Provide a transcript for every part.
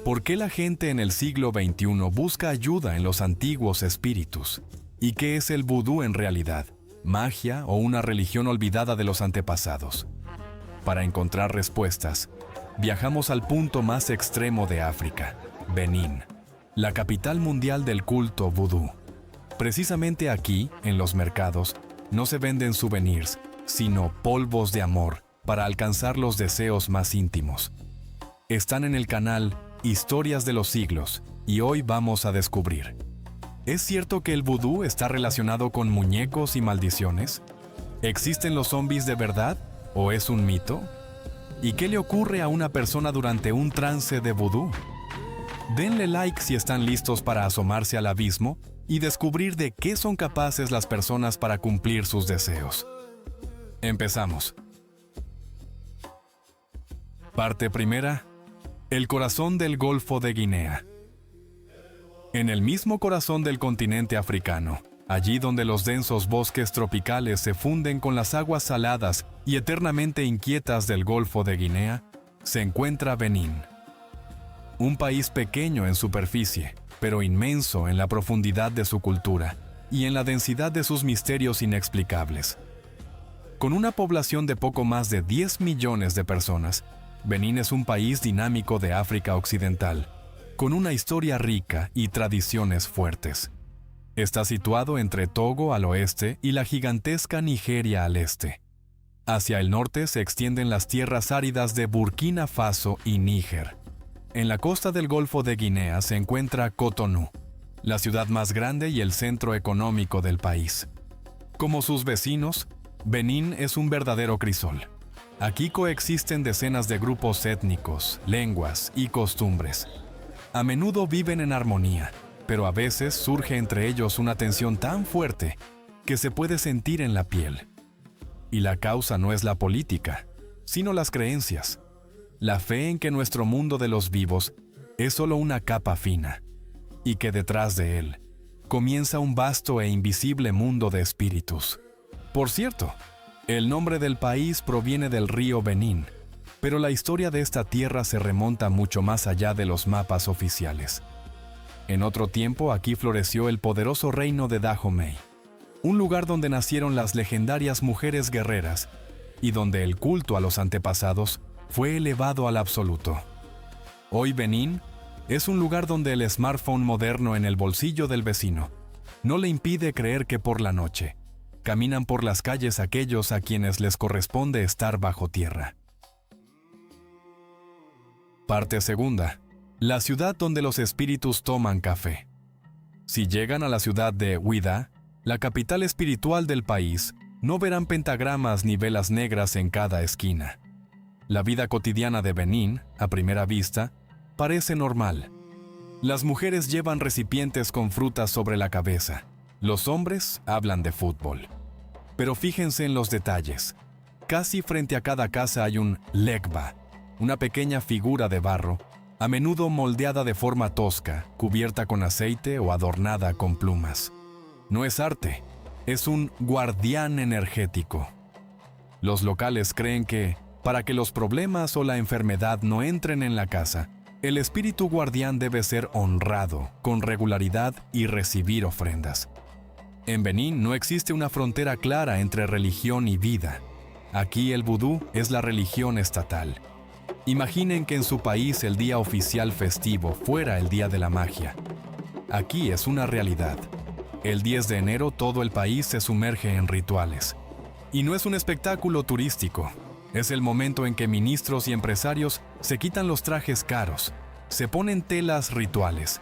¿Por qué la gente en el siglo XXI busca ayuda en los antiguos espíritus? ¿Y qué es el vudú en realidad? ¿Magia o una religión olvidada de los antepasados? Para encontrar respuestas, viajamos al punto más extremo de África, Benín, la capital mundial del culto vudú. Precisamente aquí, en los mercados, no se venden souvenirs, sino polvos de amor para alcanzar los deseos más íntimos. Están en el canal Historias de los Siglos y hoy vamos a descubrir. ¿Es cierto que el vudú está relacionado con muñecos y maldiciones? ¿Existen los zombies de verdad o es un mito? ¿Y qué le ocurre a una persona durante un trance de vudú? Denle like si están listos para asomarse al abismo y descubrir de qué son capaces las personas para cumplir sus deseos. Empezamos. Parte primera. El corazón del Golfo de Guinea. En el mismo corazón del continente africano, allí donde los densos bosques tropicales se funden con las aguas saladas y eternamente inquietas del Golfo de Guinea, se encuentra Benín. Un país pequeño en superficie, pero inmenso en la profundidad de su cultura y en la densidad de sus misterios inexplicables. Con una población de poco más de 10 millones de personas, Benín es un país dinámico de África Occidental, con una historia rica y tradiciones fuertes. Está situado entre Togo al oeste y la gigantesca Nigeria al este. Hacia el norte se extienden las tierras áridas de Burkina Faso y Níger. En la costa del Golfo de Guinea se encuentra Cotonú, la ciudad más grande y el centro económico del país. Como sus vecinos, Benín es un verdadero crisol. Aquí coexisten decenas de grupos étnicos, lenguas y costumbres. A menudo viven en armonía, pero a veces surge entre ellos una tensión tan fuerte que se puede sentir en la piel. Y la causa no es la política, sino las creencias. La fe en que nuestro mundo de los vivos es solo una capa fina, y que detrás de él comienza un vasto e invisible mundo de espíritus. Por cierto, el nombre del país proviene del río Benín, pero la historia de esta tierra se remonta mucho más allá de los mapas oficiales. En otro tiempo aquí floreció el poderoso reino de Dahomey, un lugar donde nacieron las legendarias mujeres guerreras y donde el culto a los antepasados fue elevado al absoluto. Hoy Benín es un lugar donde el smartphone moderno en el bolsillo del vecino no le impide creer que por la noche caminan por las calles aquellos a quienes les corresponde estar bajo tierra. Parte segunda. La ciudad donde los espíritus toman café. Si llegan a la ciudad de Ouidah, la capital espiritual del país, no verán pentagramas ni velas negras en cada esquina. La vida cotidiana de Benín, a primera vista, parece normal. Las mujeres llevan recipientes con frutas sobre la cabeza. Los hombres hablan de fútbol. Pero fíjense en los detalles. Casi frente a cada casa hay un legba, una pequeña figura de barro, a menudo moldeada de forma tosca, cubierta con aceite o adornada con plumas. No es arte, es un guardián energético. Los locales creen que, para que los problemas o la enfermedad no entren en la casa, el espíritu guardián debe ser honrado con regularidad y recibir ofrendas. En Benín no existe una frontera clara entre religión y vida. Aquí el vudú es la religión estatal. Imaginen que en su país el día oficial festivo fuera el Día de la Magia. Aquí es una realidad. El 10 de enero todo el país se sumerge en rituales. Y no es un espectáculo turístico. Es el momento en que ministros y empresarios se quitan los trajes caros, se ponen telas rituales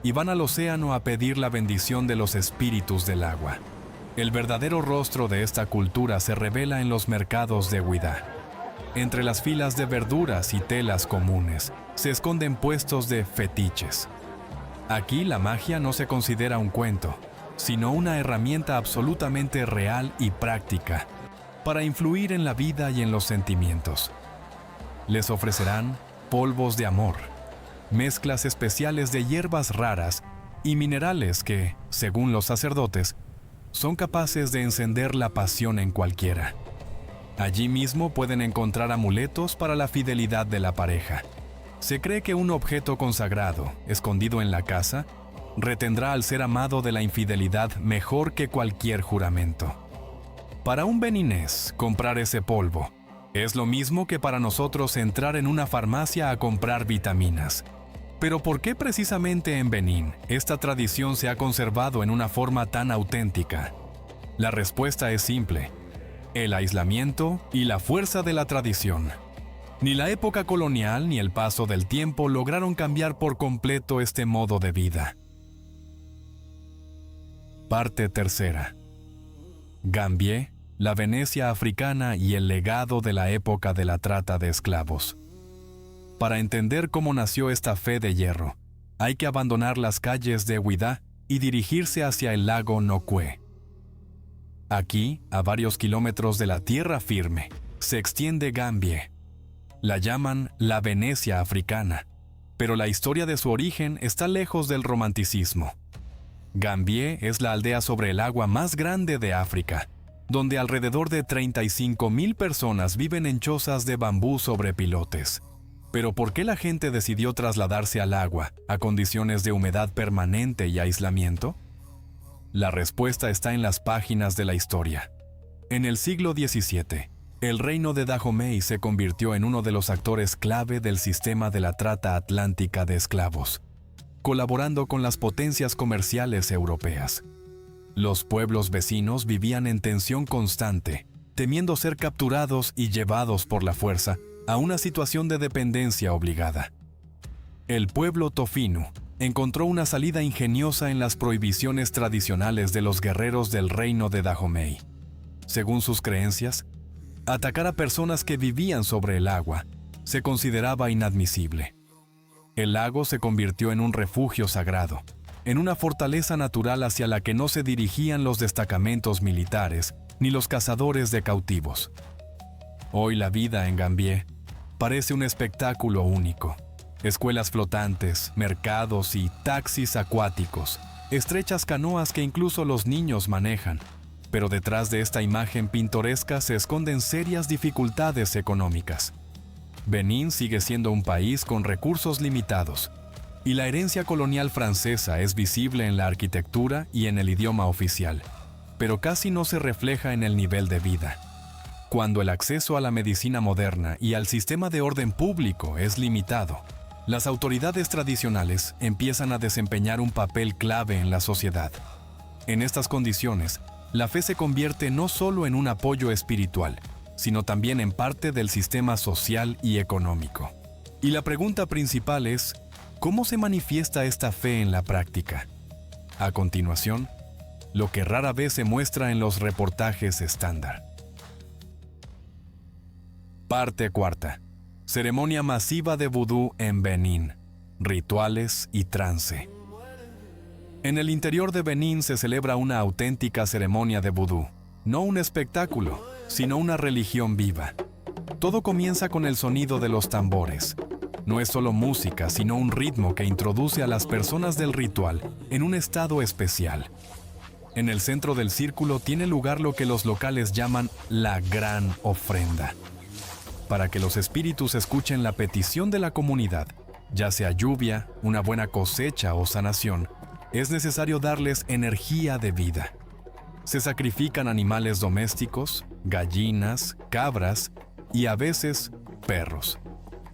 y van al océano a pedir la bendición de los espíritus del agua. El verdadero rostro de esta cultura se revela en los mercados de Ouidah. Entre las filas de verduras y telas comunes se esconden puestos de fetiches. Aquí la magia no se considera un cuento, sino una herramienta absolutamente real y práctica para influir en la vida y en los sentimientos. Les ofrecerán polvos de amor, mezclas especiales de hierbas raras y minerales que, según los sacerdotes, son capaces de encender la pasión en cualquiera. Allí mismo pueden encontrar amuletos para la fidelidad de la pareja, Se cree que un objeto consagrado, escondido en la casa, retendrá al ser amado de la infidelidad mejor que cualquier juramento. Para un beninés, comprar ese polvo es lo mismo que para nosotros entrar en una farmacia a comprar vitaminas. Pero ¿por qué precisamente en Benín esta tradición se ha conservado en una forma tan auténtica? La respuesta es simple: el aislamiento y la fuerza de la tradición. Ni la época colonial ni el paso del tiempo lograron cambiar por completo este modo de vida. Parte tercera. Gambier, la Venecia africana y el legado de la época de la trata de esclavos. Para entender cómo nació esta fe de hierro, hay que abandonar las calles de Ouidah y dirigirse hacia el lago Nokoué. Aquí, a varios kilómetros de la tierra firme, se extiende Gambier. La llaman la Venecia africana, pero la historia de su origen está lejos del romanticismo. Gambier es la aldea sobre el agua más grande de África, donde alrededor de 35,000 personas viven en chozas de bambú sobre pilotes. Pero ¿por qué la gente decidió trasladarse al agua, a condiciones de humedad permanente y aislamiento? La respuesta está en las páginas de la historia. En el siglo XVII, el reino de Dahomey se convirtió en uno de los actores clave del sistema de la trata atlántica de esclavos, colaborando con las potencias comerciales europeas. Los pueblos vecinos vivían en tensión constante, temiendo ser capturados y llevados por la fuerza a una situación de dependencia obligada. El pueblo Tofinu encontró una salida ingeniosa en las prohibiciones tradicionales de los guerreros del reino de Dahomey. Según sus creencias, atacar a personas que vivían sobre el agua se consideraba inadmisible. El lago se convirtió en un refugio sagrado, en una fortaleza natural hacia la que no se dirigían los destacamentos militares ni los cazadores de cautivos. Hoy la vida en Gambier parece un espectáculo único. Escuelas flotantes, mercados y taxis acuáticos, estrechas canoas que incluso los niños manejan. Pero detrás de esta imagen pintoresca se esconden serias dificultades económicas. Benín sigue siendo un país con recursos limitados, y la herencia colonial francesa es visible en la arquitectura y en el idioma oficial, pero casi no se refleja en el nivel de vida. Cuando el acceso a la medicina moderna y al sistema de orden público es limitado, las autoridades tradicionales empiezan a desempeñar un papel clave en la sociedad. En estas condiciones, la fe se convierte no solo en un apoyo espiritual, sino también en parte del sistema social y económico. Y la pregunta principal es, ¿cómo se manifiesta esta fe en la práctica? A continuación, lo que rara vez se muestra en los reportajes estándar. Parte cuarta. Ceremonia masiva de vudú en Benín. Rituales y trance. En el interior de Benín se celebra una auténtica ceremonia de vudú, no un espectáculo, sino una religión viva. Todo comienza con el sonido de los tambores. No es solo música, sino un ritmo que introduce a las personas del ritual en un estado especial. En el centro del círculo tiene lugar lo que los locales llaman la gran ofrenda. Para que los espíritus escuchen la petición de la comunidad, ya sea lluvia, una buena cosecha o sanación, es necesario darles energía de vida. Se sacrifican animales domésticos, gallinas, cabras y a veces perros.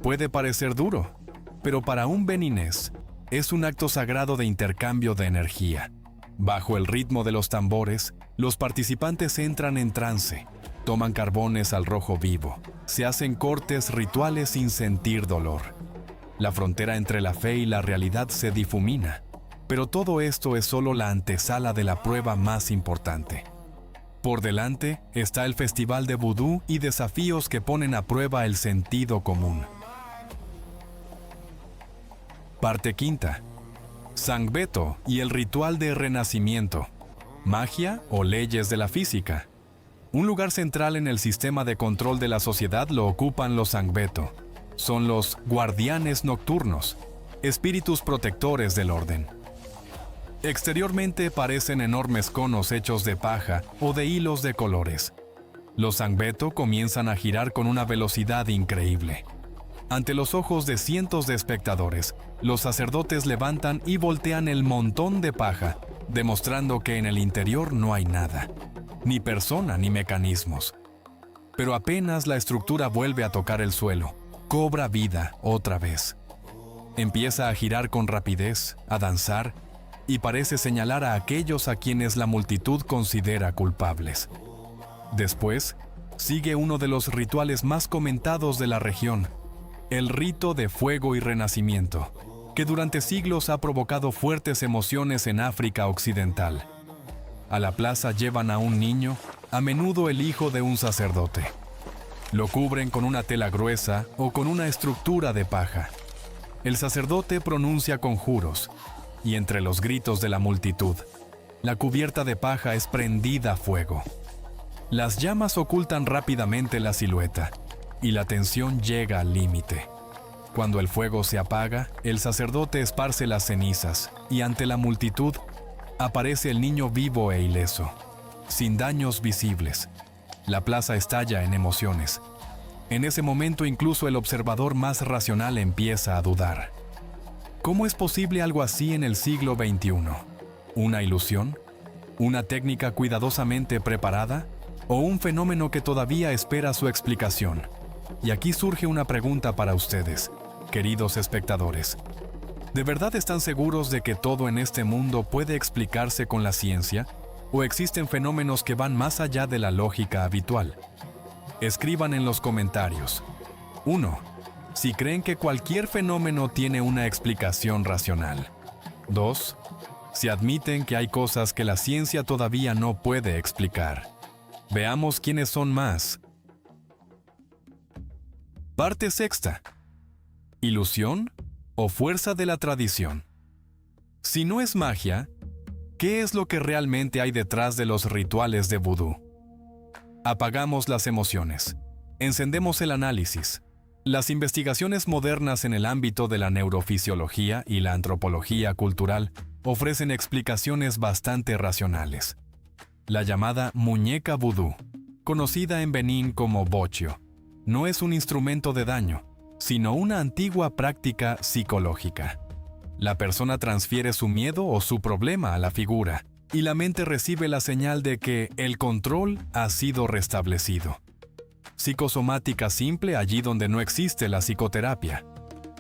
Puede parecer duro, pero para un beninés es un acto sagrado de intercambio de energía. Bajo el ritmo de los tambores, los participantes entran en trance, toman carbones al rojo vivo, se hacen cortes rituales sin sentir dolor. La frontera entre la fe y la realidad se difumina. Pero todo esto es solo la antesala de la prueba más importante. Por delante está el festival de vudú y desafíos que ponen a prueba el sentido común. Parte quinta. Sangbeto y el ritual de renacimiento. Magia o leyes de la física. Un lugar central en el sistema de control de la sociedad lo ocupan los Sangbeto. Son los guardianes nocturnos, espíritus protectores del orden. Exteriormente parecen enormes conos hechos de paja o de hilos de colores. Los Sangbeto comienzan a girar con una velocidad increíble. Ante los ojos de cientos de espectadores, los sacerdotes levantan y voltean el montón de paja, demostrando que en el interior no hay nada, ni persona ni mecanismos. Pero apenas la estructura vuelve a tocar el suelo, cobra vida otra vez. Empieza a girar con rapidez, a danzar, y parece señalar a aquellos a quienes la multitud considera culpables. Después, sigue uno de los rituales más comentados de la región, el rito de fuego y renacimiento, que durante siglos ha provocado fuertes emociones en África Occidental. A la plaza llevan a un niño, a menudo el hijo de un sacerdote. Lo cubren con una tela gruesa o con una estructura de paja. El sacerdote pronuncia conjuros, y entre los gritos de la multitud, la cubierta de paja es prendida a fuego. Las llamas ocultan rápidamente la silueta, y la tensión llega al límite. Cuando el fuego se apaga, el sacerdote esparce las cenizas, y ante la multitud, aparece el niño vivo e ileso, sin daños visibles. La plaza estalla en emociones. En ese momento incluso el observador más racional empieza a dudar. ¿Cómo es posible algo así en el siglo XXI? ¿Una ilusión? ¿Una técnica cuidadosamente preparada? ¿O un fenómeno que todavía espera su explicación? Y aquí surge una pregunta para ustedes, queridos espectadores. ¿De verdad están seguros de que todo en este mundo puede explicarse con la ciencia? ¿O existen fenómenos que van más allá de la lógica habitual? Escriban en los comentarios. 1. Si creen que cualquier fenómeno tiene una explicación racional. 2. Si admiten que hay cosas que la ciencia todavía no puede explicar. Veamos quiénes son más. Parte sexta. ¿Ilusión o fuerza de la tradición? Si no es magia, ¿qué es lo que realmente hay detrás de los rituales de vudú? Apagamos las emociones. Encendemos el análisis. Las investigaciones modernas en el ámbito de la neurofisiología y la antropología cultural ofrecen explicaciones bastante racionales. La llamada muñeca vudú, conocida en Benín como bochio, no es un instrumento de daño, sino una antigua práctica psicológica. La persona transfiere su miedo o su problema a la figura, y la mente recibe la señal de que el control ha sido restablecido. Psicosomática simple allí donde no existe la psicoterapia.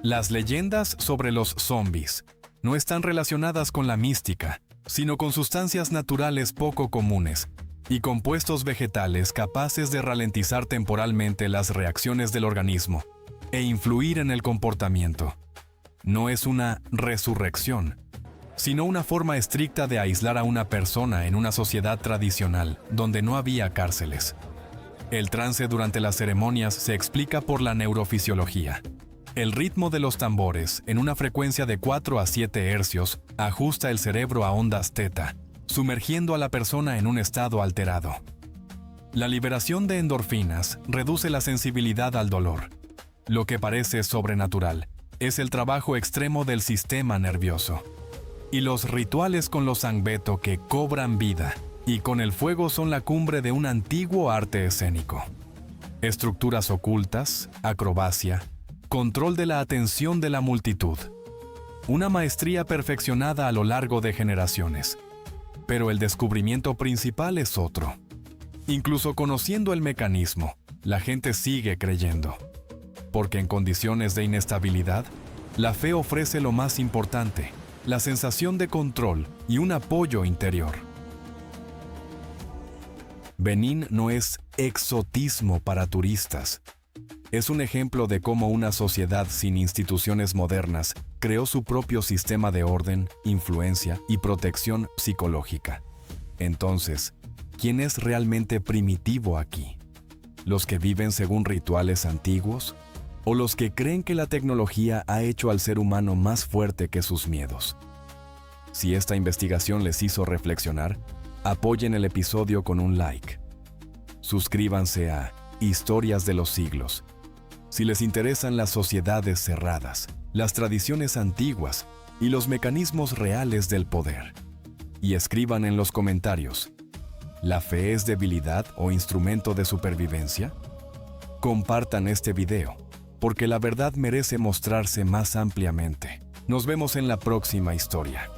Las leyendas sobre los zombies no están relacionadas con la mística, sino con sustancias naturales poco comunes y compuestos vegetales capaces de ralentizar temporalmente las reacciones del organismo e influir en el comportamiento. No es una resurrección, sino una forma estricta de aislar a una persona en una sociedad tradicional donde no había cárceles. El trance durante las ceremonias se explica por la neurofisiología. El ritmo de los tambores, en una frecuencia de 4 a 7 hercios, ajusta el cerebro a ondas teta, sumergiendo a la persona en un estado alterado. La liberación de endorfinas reduce la sensibilidad al dolor. Lo que parece sobrenatural es el trabajo extremo del sistema nervioso. Y los rituales con los sangbeto que cobran vida y con el fuego son la cumbre de un antiguo arte escénico. Estructuras ocultas, acrobacia, control de la atención de la multitud. Una maestría perfeccionada a lo largo de generaciones. Pero el descubrimiento principal es otro. Incluso conociendo el mecanismo, la gente sigue creyendo. Porque en condiciones de inestabilidad, la fe ofrece lo más importante, la sensación de control y un apoyo interior. Benín no es exotismo para turistas. Es un ejemplo de cómo una sociedad sin instituciones modernas creó su propio sistema de orden, influencia y protección psicológica. Entonces, ¿quién es realmente primitivo aquí? ¿Los que viven según rituales antiguos? ¿O los que creen que la tecnología ha hecho al ser humano más fuerte que sus miedos? Si esta investigación les hizo reflexionar, apoyen el episodio con un like. Suscríbanse a Historias de los Siglos. Si les interesan las sociedades cerradas, las tradiciones antiguas y los mecanismos reales del poder. Y escriban en los comentarios, ¿la fe es debilidad o instrumento de supervivencia? Compartan este video, porque la verdad merece mostrarse más ampliamente. Nos vemos en la próxima historia.